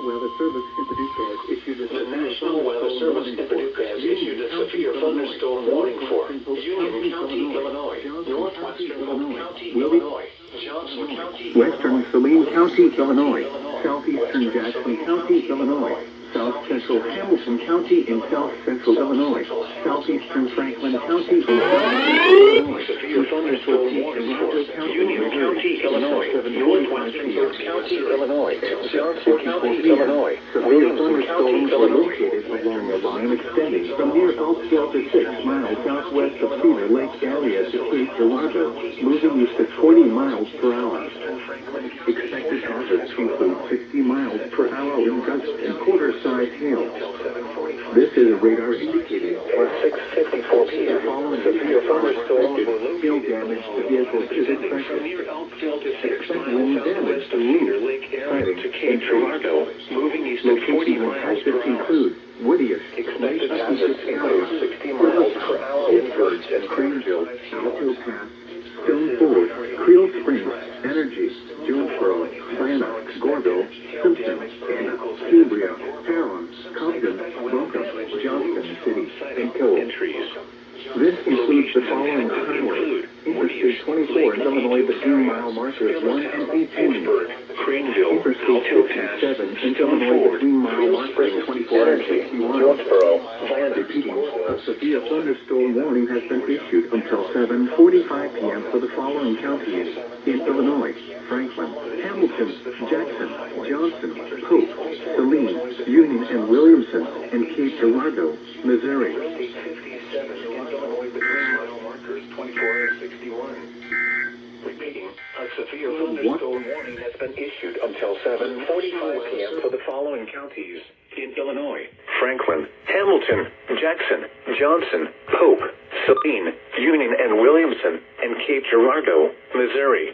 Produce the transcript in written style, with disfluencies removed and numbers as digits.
Weather Service in Paducah has issued a The National Weather Service in Paducah has issued a severe thunderstorm warning for Union County, Illinois, Northwestern Polk County, Illinois, Johnson County, Western Saline County, Illinois, Southeastern Jackson County, Illinois, South Central Hamilton County in South Central Illinois, Southeastern Franklin County in Illinois, severe thunderstorm warning for Union County, Illinois, Northwestern Polk County, Illinois, Johnson County, Illinois, severe thunderstorms were located along a line extending from near Elk Delta 6 miles southwest of Cedar Lake area to Cape Girardeau, moving east at 40 miles per hour. Expected hazards include 60 miles per hour wind gusts and quarter-size hail. This is a radar indicating at 6:54 p.m. following severe thunderstorms were hail located damage to vehicles is expected. near Elk Delta 6 Expect miles wind southwest damage of to Cedar roofs, Lake area siding, to Cape and trees. Girardeau, moving east at 40 Locations miles impacted per hour. include Whittier, Expected Lake hazards Upton include area, 60 miles per hour wind Pittsburgh, gusts and Greenville, Alto Pass, Stone Ford, Creel Springs, Energy, Jonesboro, Plano, Goreville, Simpson, Anna, Cambria, Tarrant, Compton, Boca, Johnston City, and Cole. This includes the following highways: Interstate 24 in Illinois between mile markers 1 and 18. Greenville, Interstate 57 in Illinois between mile markers 24 and 61. Repeating, a severe thunderstorm warning has been issued until 7:45 p.m. for the following counties in Illinois: Franklin, Hamilton, Jackson, Johnson, Pope, Saline, Union and Williamson, and Cape Girardeau, Missouri. Repeating, a severe thunderstorm warning has been issued until 7:45 p.m. for the following counties in Illinois: Franklin, Hamilton, Jackson, Johnson, Pope, Saline, Union and Williamson, and Cape Girardeau, Missouri.